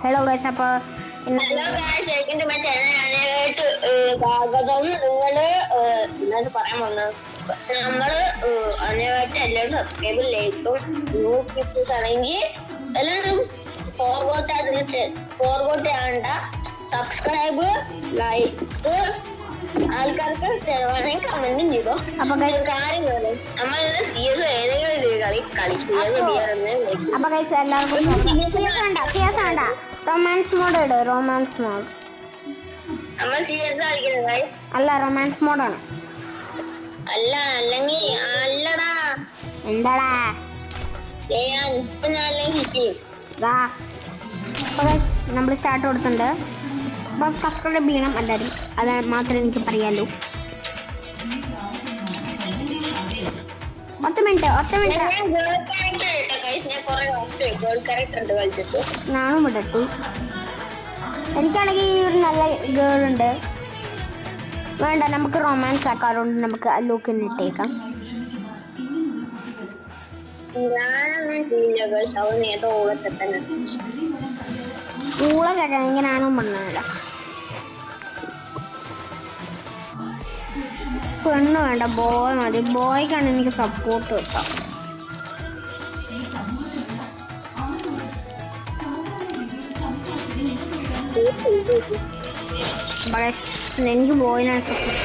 Hello guys, അപ്പോൾ hello guys, welcome to my channel. സ്വാഗതം. എന്താണ് പറയാൻ വന്നത്? നമ്മള് അതിനായിട്ട് എല്ലാവരും സബ്സ്ക്രൈബ് ലൈക്കും യൂട്യൂബ് ആണെങ്കിൽ എല്ലാവരും ഫോർഗോട്ട് ആവണ്ട. സബ്സ്ക്രൈബ് ലൈക്ക് ആൾക്കാർക്ക് ചെലവാണെങ്കിൽ കമന്റും ചെയ്തോ. അപ്പൊ കാര്യം നമ്മൾ CS ഏതെങ്കിലും കളി കളിക്കുക. അപ്പൊ ഗൈസ് എല്ലാവർക്കും CS വേണ്ട, റൊമാൻസ് മോഡ് ഇട്. റൊമാൻസ് മോഡ് നമ്മൾ CS കളിക്കുന്നത് അല്ല, റൊമാൻസ് മോഡാണ്. അല്ല അല്ലെങ്കിൽ അല്ലടാ. എന്താടാ ഇപ്പൊ ഞാൻ നമ്മൾ സ്റ്റാർട്ട് കൊടുത്തിട്ടുണ്ട്. അപ്പോൾ സബ്സ്ക്രൈബ് ചെയ്യണം എല്ലാവരും, അത് മാത്രമേ എനിക്ക് പറയാലോ. 10 മിനിറ്റ് ഞാനും വിടട്ടു. എനിക്കാണെങ്കിൽ ഒരു നല്ല ഗേൾ ഉണ്ട്. വേണ്ട, നമുക്ക് റൊമാൻസ് ആക്കാറുണ്ട്. നമുക്ക് ലൂക്കിന് ഇട്ടേക്കാം. ഊള കേൾക്കാൻ ഇങ്ങനെയാണോ പറഞ്ഞില്ല. പെണ്ണ് വേണ്ട, ബോയ് മതി. ബോയ്ക്കാണ് എനിക്ക് സപ്പോർട്ട് കിട്ടാം. എനിക്ക് ബോയിനാണ് സപ്പോർട്ട്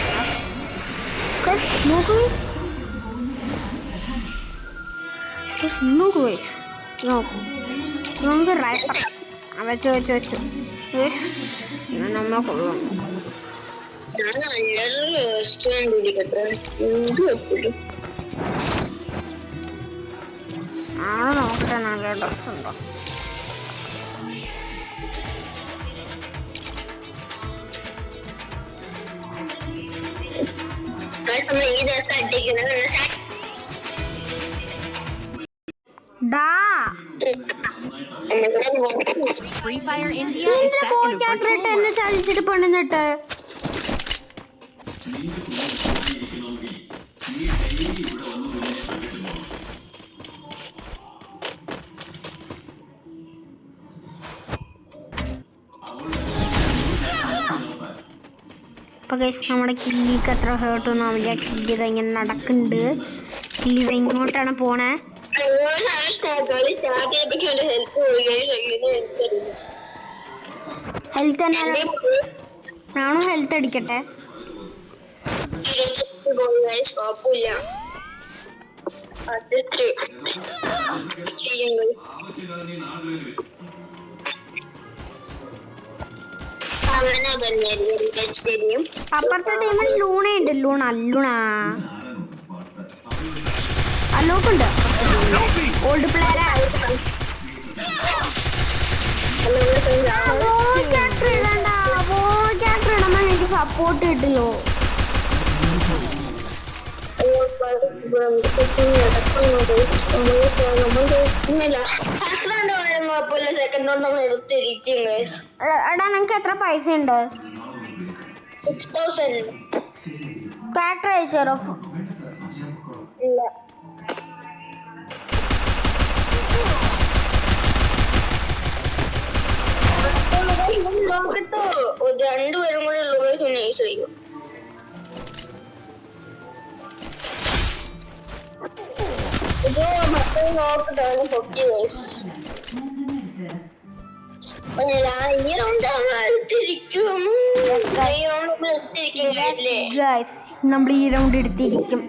നമുക്ക് റൈപ്പർ വെച്ചു നമ്മളെ കൊള്ളും. ആണോ നോക്കട്ടെ, നല്ല ഡ്രസ് ഉണ്ടോ? Free Fire India is set in a virtual world. സാധിച്ചിട്ട് പെണ്ണിട്ട് അപ്പോൾ ഗൈസ്, നമ്മുടെ കില്ലിക്ക് എത്ര ഹേർട്ടൊന്നും ആവില്ല. കില്ലി ഇങ്ങനെ നടക്കുന്നുണ്ട്. കില്ലി ഇങ്ങോട്ടാണ് പോണേ. ഹെൽത്ത് തന്നെ. ഞാനും ഹെൽത്ത് അടിക്കട്ടെ. അപ്പുറത്തെ ടീമിൽ ലൂണയുണ്ട്. അല്ലോക്കുണ്ട്. ഓൾഡ് പ്ലെയറാ. എനിക്ക് സപ്പോർട്ട് കിട്ടില്ലോ. എടാ, നിങ്ങക്ക് എത്ര പൈസ ഉണ്ട്? 6000. ഫാക്ടറി അയച്ചോ? ഇല്ല. രണ്ടുപേരും കൂടെ ലോകത്ത് നൈസ് ചെയ്യും. ഇത് മറ്റേ നോക്കിട്ടാണ് 50 വയസ്സ്. ഈ റൗണ്ട് നമ്മൾ ഈ റൗണ്ട് എടുത്തിരിക്കും.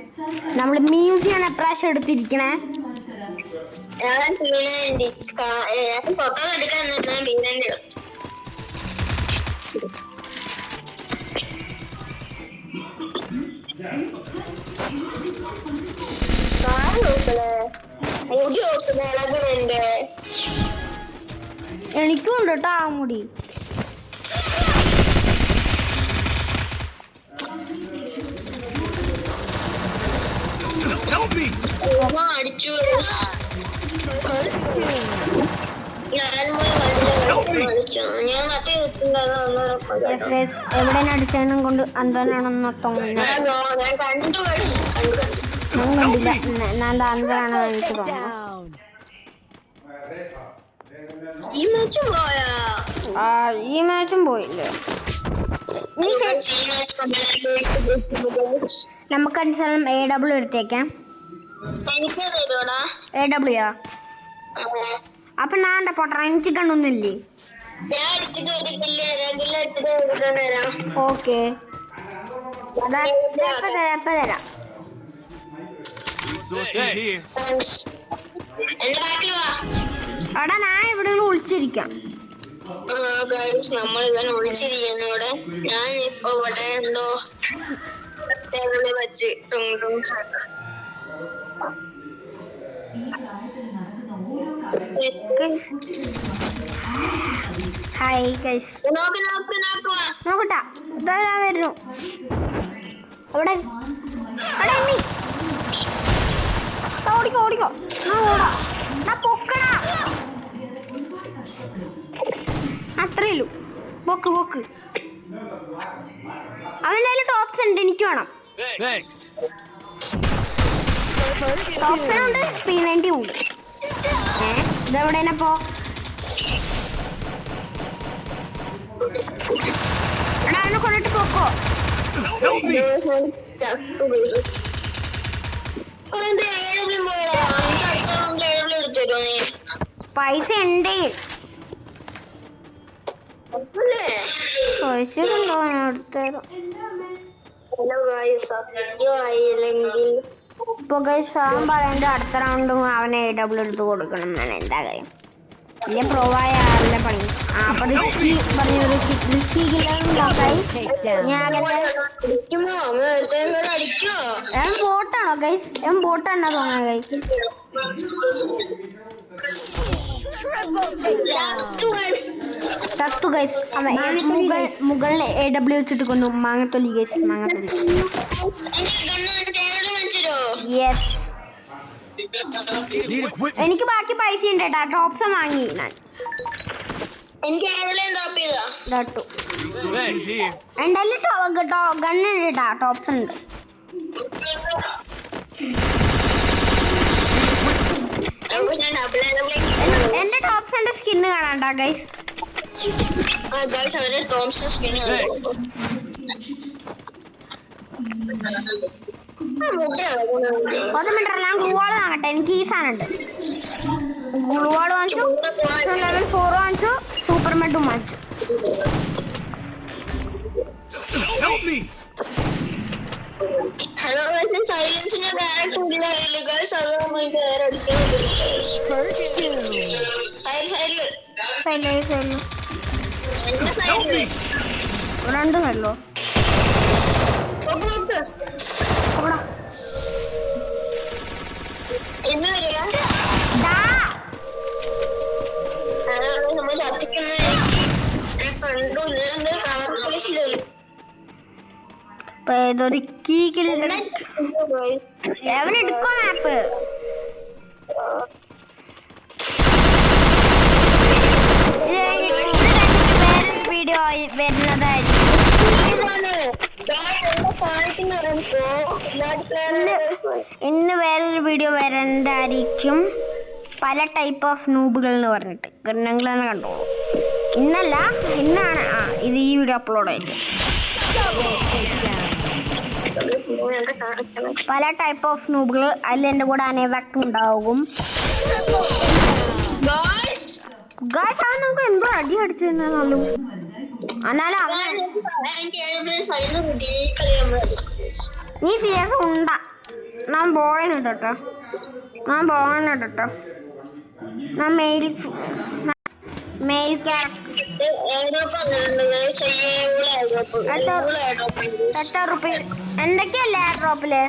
നമ്മൾ മ്യൂസിയാണ് പ്രാവശ്യം എടുത്തിരിക്കണേ. ഞാൻ ഫോട്ടോ എടുക്കാൻ ബീനന്റെ എടുത്തു. എനിക്കും ഉണ്ട് കേട്ടോ ആ മുടി. അടിച്ചു. എവിടെ അടിച്ചതിനും കൊണ്ട് അന്തനാണെന്ന് തോന്നുന്നു. ഞാൻ കണ്ടില്ല. ഞാൻ അന്തനാണെന്ന് എനിക്ക് തോന്നുന്നു. ഈ മാച്ചും പോയാ ഈ മാച്ചും പോയില്ലേ. നമുക്ക് അനുസരണം AW എടുത്തേക്കാം. എനിക്ക് തരുവാടാ AW അപ്പൊ ഞാൻ എന്റെ പൊട്ട എനിക്ക് കണ്ണൊന്നുമില്ലേ. ഞാൻ അടിച്ചിട്ട് എടുക്കില്ലേ റെഗുലർ എടുത്തിട്ട് എടുക്കാൻ തരാം. ഓക്കെ തരാം. എന്റെ ബാക്കിൽ വാ. എടാ ഞാൻ ഇവിടെ വിളിച്ചിരിക്കാം. നമ്മൾ ഇവൻ വിളിച്ചിരിക്കുന്നു ഇവിടെ. ഞാൻ ഇപ്പൊ ഇവിടെ എന്തോ വെച്ച് ഹായ് ഗൈസ് നോക്കട്ടാ ഇതാ വരുന്നു. അവിടെ ഓടിക്കോ പൊക്കടാ. അത്രയുള്ളൂ. പൊക്ക് അവൻ്റെ ടോപ്സ് ഉണ്ട്. എനിക്ക് വേണം ടോപ്സ് ഉണ്ട്. P90 ഉണ്ട്. ഇതെവിടെയാണപ്പോ? എടാ അവനെ കൊണ്ടിട്ട് പോക്കോ. പൈസ ഉണ്ട്. പൈസ ഉണ്ടോ? എടുത്തരാം. ഇപ്പൊ ഗൈസ് പറയണ്ട അടുത്ത റൗണ്ടും അവന് AW എടുത്ത് കൊടുക്കണം എന്നാണ്. എന്താ കാര്യം വലിയ പ്രൊവായ ആളുടെ പണി. അപ്പൊ റിസ്കി പറഞ്ഞു ബോട്ടാണോ ഗൈസ്? ബോട്ടാണോ തോന്നാ ഗൈസ്? ചത്തു ഗൈസ്. മുകളിൽ AW വെച്ചിട്ട് കൊണ്ടു. മാങ്ങത്തൊലി ഗൈസ്, മാങ്ങത്തൊലി. യെസ് എനിക്ക് ബാക്കി പൈസ ഉണ്ട് കേട്ടാ. ടോപ്സ് വാങ്ങി ഞാൻ. എന്തായാലും ഗണ്ണ് കേട്ടാ. ടോപ്സ് ഉണ്ട്. എന്റെ ടോപ്സിന്റെ സ്കിന്ന് കാണാണ്ടാ ഗൈസ്. ഒരു മിനിറ്റ് ഞാൻ ഗ്ലൂവാള് വാങ്ങട്ടെ. എനിക്ക് ഈ സാധനം ഉണ്ട്. ഗ്ലൂവാള് വാങ്ങിച്ചു, ലെവൽ 4 വാങ്ങിച്ചു, സൂപ്പർ മെഡും വാങ്ങിച്ചു. രണ്ട് സൈഡിലോ? എവനെടുക്കോ മാപ്പ്? വീഡിയോ വരുന്നതായിരിക്കും. ഇന്ന് വേറൊരു വീഡിയോ വരണ്ടായിരിക്കും. പല ടൈപ്പ് ഓഫ് നൂബുകൾ എന്ന് പറഞ്ഞിട്ട് ഗണ്ണങ്ങളെന്ന് കണ്ടോളൂ. ഇന്നല്ല, ഇന്നാണ്. ഇത് ഈ വീഡിയോ അപ്ലോഡ് ആയിട്ട് പല ടൈപ്പ് ഓഫ് നൂബുകൾ. അതിൽ എൻ്റെ കൂടെ അനേവാക്ട് ഉണ്ടാകും. ഗായ്സ് അവൻ നമുക്ക് എന്തോ അടി അടിച്ചു തന്നാലും നീ സീരിയസ് ഉണ്ടാ. ഞാൻ പോയിട്ടോ. ഞാൻ മെയിൽ എന്തൊക്കെയല്ലേ ആ ഡ്രോപ്പില്?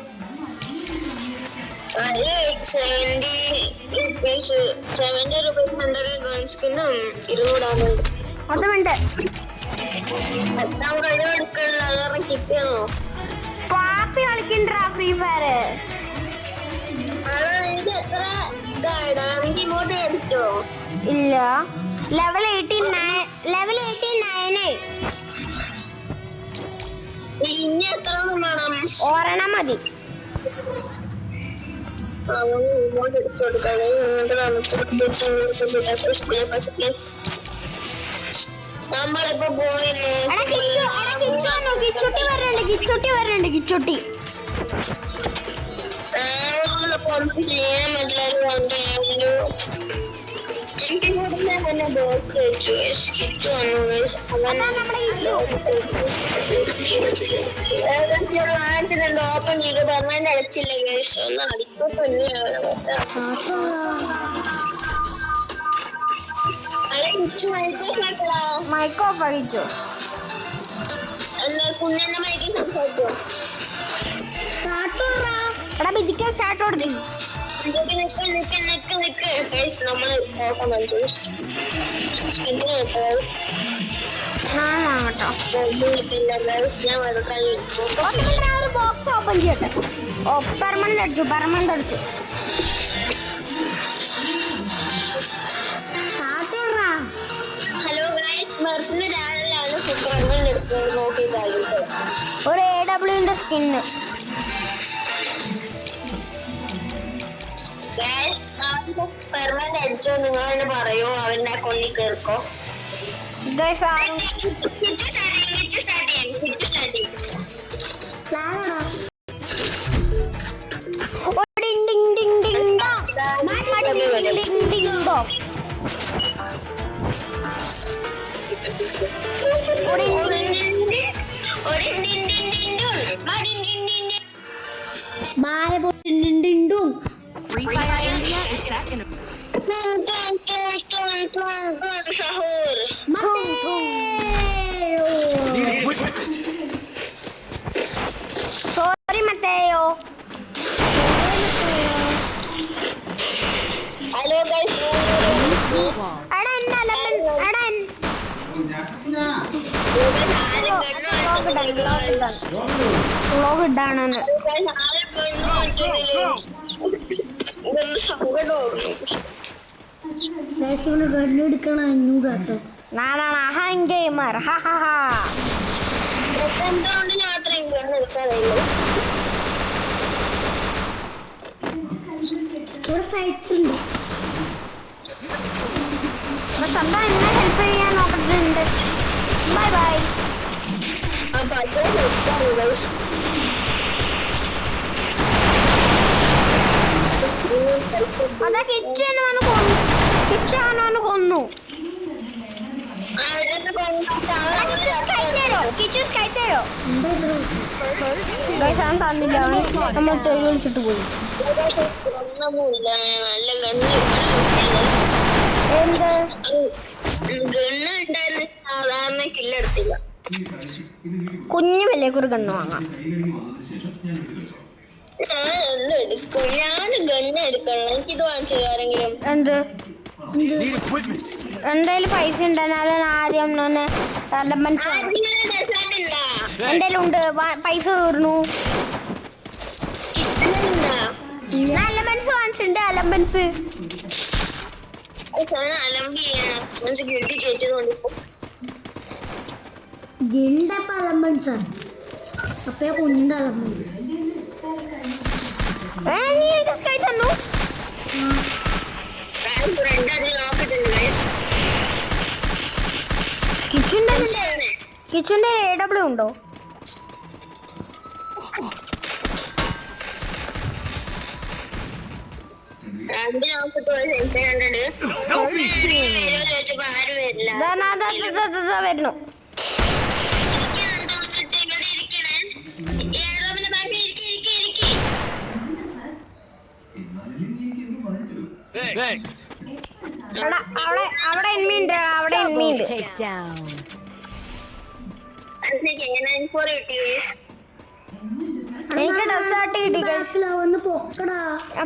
അതുമുണ്ട്. പാപ്പി കളിക്കണ്ടാ ഫ്രീ ഫയർ. ഇല്ല, ലെവൽ 89 ഒരെണ്ണം മതി. ഇങ്ങോട്ട് എടുത്തു കൊടുക്കാതെ ഇങ്ങോട്ട് നമുക്ക് നമ്മളിപ്പോ പോയിരുന്നു. കിച്ചുട്ടി വരണ്ട് കിച്ചുട്ടി ഒന്നും ചെയ്യാൻ പറ്റില്ല. എനിക്ക് ബോക്സ് വെച്ചു കിച്ചു ആയിരത്തിനെന്തോ ഓപ്പൺ ചെയ്ത് പെർമനന്റ് അടച്ചില്ല കേസ് ഒന്ന് അടിക്കോ മൈക്കോ പഴിച്ചു എന്നാ കുഞ്ഞിന്റെ മൈക്ക് സംസാരിച്ചോ. എടാ ബിജിക്കാൻ സ്റ്റാർട്ട് കൊടുത്തു. നമ്മള് ഓട്ടം കേട്ടോ ഞാൻ ഒരു ബോക്സ് ഓപ്പൺ ചെയ്യട്ടെ. ഓ പെർമനന്റ് അടിച്ചു ഹലോ ഗൈസ് മെർച്ചിന്റെ രാവിലെയാണ് സൂപ്പർമാൻ എടുത്തത് നോക്കിയിട്ടാണ് ഒരു AWന്റെ സ്കിന്ന്. പെർമനന്റ് അടിച്ചോ നിങ്ങൾ തന്നെ പറയൂ അവരുടെ അക്കൗണ്ടിൽ കേൾക്കോ. Free Fire India is set in a സഹൂർ സോറി മത്തേയോ. ഹലോ ഗൈസ് വ്ലോഗ് ഇടാണെന്ന് നാനാണ് ഗെയിമർ. എന്തുകൊണ്ട് മാത്രം എടുക്കാറില്ല. സ്വന്തം എന്നെ ഹെൽപ്പ് ചെയ്യാൻ നോക്കുന്നുണ്ട്. Bye bye. അതാ കിച്ചൻ അവന് കൊന്നു. തന്നില്ല നമ്മൾ തേടി വിളിച്ചിട്ട് പോയി. നല്ല ഗണ്ണ് എന്ത് ഉണ്ടായിരുന്നു സാധാരണ കില്ലെടുത്തില്ല. കുഞ്ഞു വിലയൊക്കെ കണ്ണു വാങ്ങാം. ഞാൻ ഗണ്ണ് എടുക്കണം. എനിക്കിത് വാങ്ങിച്ചു ആരെങ്കിലും. എന്ത് എന്തായാലും പൈസ ഉണ്ടെന്നാലും ആദ്യം ഒന്ന് അലമ്പൻസ് എന്തായാലും ഉണ്ട്. പൈസ തീർന്നു. അലമ്പൻസ് വാങ്ങിച്ചിട്ടുണ്ട്. അലമ്പൻസ് ഗിൽഡി കയറ്റിയതുകൊണ്ട് നീ എനിക്ക് സ്കൈ തന്നു. കിച്ചന്റെ AW ഉണ്ടോ? വരുന്നു. അവിടെ എന്മീണ്ട്. takedown. എനിക്ക് ഡെസേർട്ട് കിട്ടി.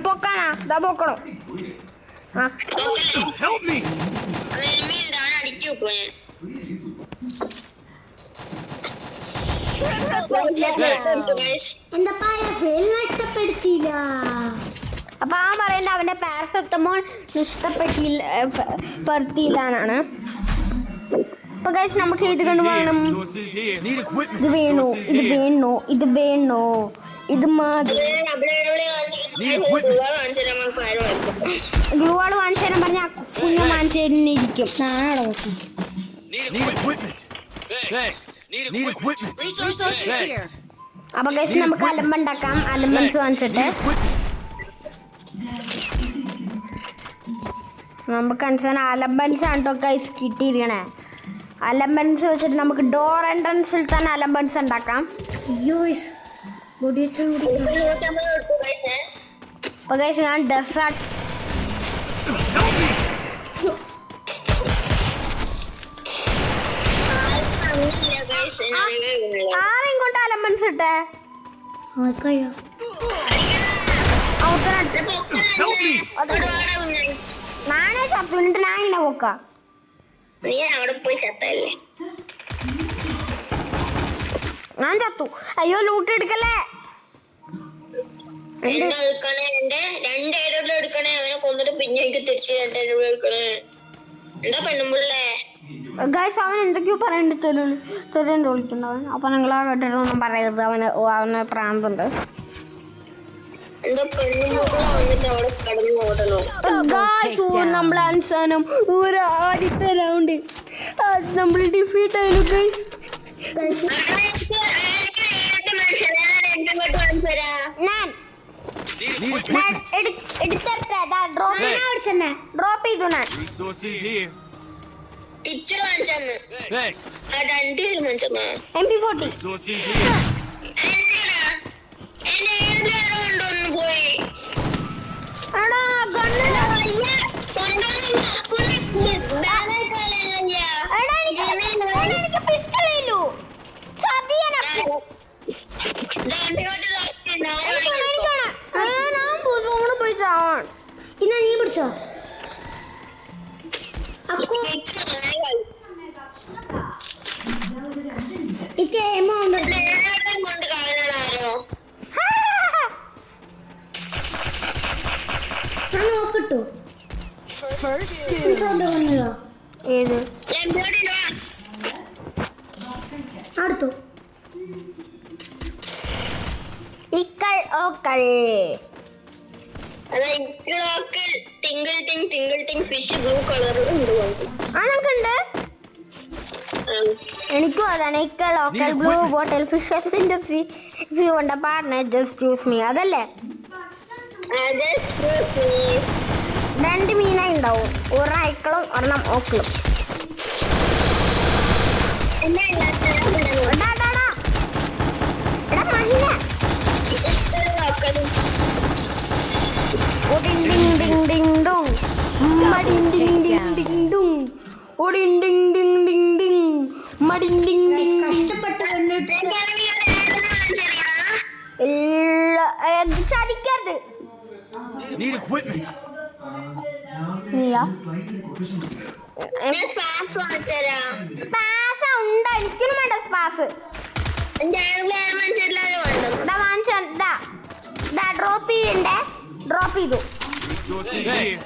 പൊക്കാനാ ഇതാ പൊക്കണം. അപ്പൊ ആ പറയുന്നത് അവന്റെ പാരസ് എത്തുമ്പോൾ നഷ്ടപ്പെട്ടില്ല എന്നാണ്. അപ്പൊ ഗൈസ് നമുക്ക് ഇത് കൊണ്ട് വേണം. Resources here. Need equipment. ഇത് വേണോ, Resources ഇത് here. വേണോ, ഇത് വേണോ, ഇത് മതി. ഗ്ലൂവാള് വാങ്ങിച്ചു തരാൻ പറഞ്ഞ കുഞ്ഞു വാങ്ങിച്ചു തരുന്നിരിക്കും. നാളെ നോക്കും. Need equipment. Thanks. Need equipment. Resources here. അപ്പൊ ഗൈസ് നമുക്ക് അലമ്പുണ്ടാക്കാം. അലമ്പൻസ് വാങ്ങിച്ചിട്ട് നമുക്ക് അനുസരിച്ച് അലമ്പൻസ് ആണ് കേട്ടോ ഗൈസ് കിട്ടിയിരിക്കണേ. അലമ്പൻസ് വെച്ചിട്ട് നമുക്ക് ഡോർ എൻട്രൻസിൽ തന്നെ അലമ്പൻസ് ഉണ്ടാക്കാം. അപ്പൊ ഗൈസ് ഞാൻ ഡെസേർട്ട് ആരെയും കൊണ്ട് അലമ്പൻസ് ഇട്ടേ നാനേ ചത്തുനിട്ട് ഞാൻ ഇങ്ങനെ പോക്കാം. നീ അവിടെ പോയി ചത്തല്ലേ? ഞാൻ ചത്തു. അയ്യോ ലൂട്ട് എടുക്കല്ലേ. എന്റെ എടുക്കണേ, എന്റെ 2 ഏടുകൾ എടുക്കണേ. അവനെ കൊന്നിട്ട് പിന്നെ എനിക്ക് തിരിച്ച് 2 ഏടുകൾ എടുക്കണേ. എന്താ പെണ്ണുമ്പിള്ളേ? ഗൈസ് അവൻ എന്തൊക്കെയോ പറയണ്ട് തെരുണ്ട് വിളിക്കുന്നവൻ. അപ്പൊ നിങ്ങൾ ആ കേട്ടിട്ടൊന്നും പറയരുത്. അവന് പ്രാന്തുണ്ട്. എന്തോ പെണ്ണുമ്പിള്ള വന്നിട്ട് അവിടെ കടന്നു ഓടണോ? നമ്മളെ അവസാനം ഒരു ആദ്യത്തെ റൗണ്ട് നമ്മൾ ഡിഫീറ്റ് ആയിരുന്നു ഗൈസ്. ഡ്രോപ്പ് ചെയ്തു ഞാൻ. Resources here. ടീച്ചർ വാങ്ങിച്ചന്ന് Thanks. ആ 2 പേര് വാങ്ങിച്ചമ്മ. MP40 Resources here. എന്റെ കൊണ്ടൊന്ന് പോയി. എടാ ഗണ്ണില്ല. എനിക്ക് പിസ്റ്റളില്ലു ചതിയനക്കു. ഞാൻ പോയി ചാവാൻ. ഇന്ന നീ പിടിച്ചോ. കൊണ്ട് കളഞ്ഞാരോ? നോക്കിട്ടു ഏത് അടുത്തു ഇക്കൾ ഓക്കൾ അതാ ഇക്കളോക്കൽ ടിങ്കിൾ ടിങ് ഫിഷ് ബ്ലൂ കളറിൽ ഉണ്ട്. ആണൊക്കെണ്ട്. എനിക്കും അതാണ് ഇക്കൾ ഓക്കൽ blue bottle fishes industry. If you want A partner just choose me. അതല്ലേ 2 മീനായി ഉണ്ടാവും. ഒരെണ്ണം ഐക്കളും ഒരെണ്ണം ഓക്കളും. ചതിക്കരുത്. Need equipment. നീയാ സ്പാസ് വാങ്ങിച്ചരാം. സ്പാസ് ഉണ്ട്. എനിക്കൊന്നും വേണ്ട സ്പാസ്. ഡ്രോപ്പ് ചെയ്യണ്ടേ? ഡ്രോപ്പ് ചെയ്തു. Resources here.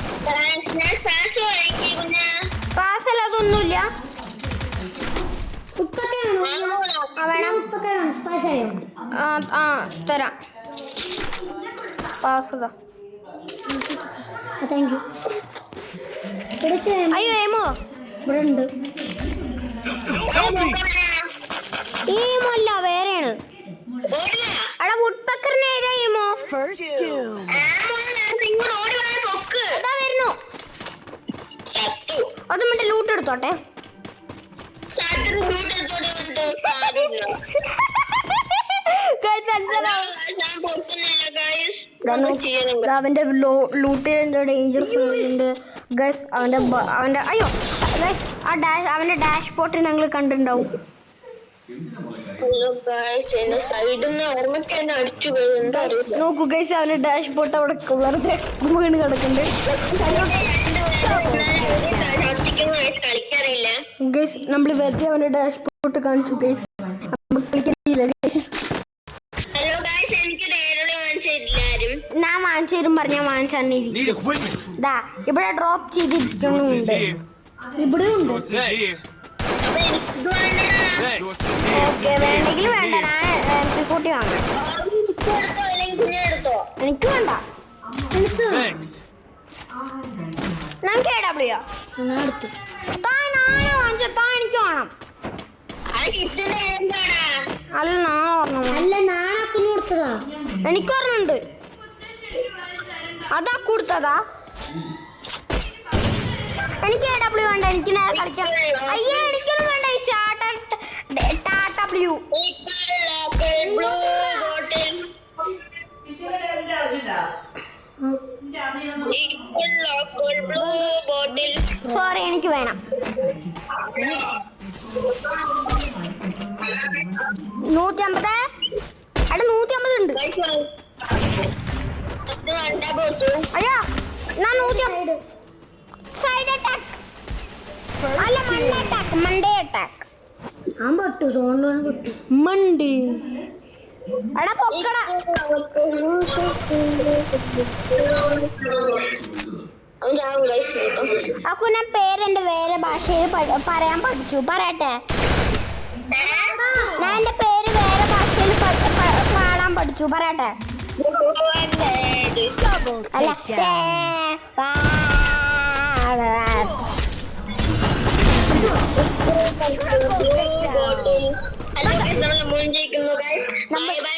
സ്പാസ് അല്ല അതൊന്നുമില്ല. തരാം സ്പാസ്. Thank you. അയ്യോ ഏമോ ഇവിടെ ഉണ്ട്. ഈമോ അല്ല വേറെയാണ്. അവിടെ വുഡ് പക്കറിന് ഏതാ ഈമോ? അതാ വരുന്നു. അത് മറ്റേ ലൂട്ട് എടുത്തോട്ടെ. അവന്റെ ലൂട്ട് ഡേഞ്ചർ ഉണ്ട് ഗൈസ്. അവന്റെ അയ്യോ ഗൈസ് അവന്റെ ഡാഷ് ബോട്ട് ഞങ്ങൾ കണ്ടിട്ടുണ്ടാവും. നോക്കൂ ഗൈസ് അവന്റെ ഡാഷ് ബോട്ട് അവിടെ വെറുതെ വീണ് കിടക്കുന്നുണ്ട്. ഗൈസ് നമ്മൾ വെറുതെ അവന്റെ ഡാഷ് ബോട്ട് കാണിച്ചു ഗൈസ്. ഞാൻ വാങ്ങിച്ചു തരും പറഞ്ഞ വാങ്ങിച്ചാ ഇവിടെ ഡ്രോപ്പ് ചെയ്തിരിക്കുന്നുണ്ട്. ഇവിടെ ഉണ്ട്. അപ്പൊ എനിക്ക് ഇത് വേണ്ടടാ. Resources here. ഓക്കെ വേണ്ടെങ്കിൽ വേണ്ട ഞാൻ കൂട്ടി വാങ്ങാം ആദ്യം എനിക്ക് എടുത്തോ അല്ലെങ്കിൽ കുഞ്ഞെടുത്തോ? എനിക്ക് വേണ്ട Thanks. ഞാൻ KW എടുത്തു താനാണ് വാങ്ങിച്ച താൻ എനിക്ക് വേണം അത് കിട്ടുന്ന എന്താടാ? അല്ല നാളെ പറഞ്ഞു അല്ല നാണത്തിന് കൊടുത്തതാ. എനിക്ക് പറഞ്ഞുണ്ട് അതാ കൊടുത്തതാ എനിക്ക് KW വേണ്ട എനിക്ക് നേരെ കളിക്കാം അയ്യേ എനിക്കൊന്നും വേണ്ട ഈ TW ബ്ലൂ ബോട്ടിൽ ബ്ലൂ ബോട്ടിൽ സോറി എനിക്ക് വേണം 150 അവിടെ 150 ഉണ്ട് വേണ്ട ബോട്ടു. അയ്യോ ഞാൻ 150 സൈഡ് അറ്റാക്ക് അല്ല മൺഡേ അറ്റാക്ക് ഞാൻ പൊട്ടു സോണോണ് പൊട്ടു. മൺഡേ എടാ പൊക്കട അക്കു ഞാൻ പേരെന്റെ വേറെ ഭാഷയിൽ പറയാൻ പഠിച്ചു പറയട്ടെ ഞാൻ എന്റെ പേര് വേറെ ഭാഷയിൽ പാടാൻ പഠിച്ചു പറയട്ടെ അല്ല ബോട്ടിൽ അല്ല നമ്മൾ ജയിക്കുന്നു. Bye bye.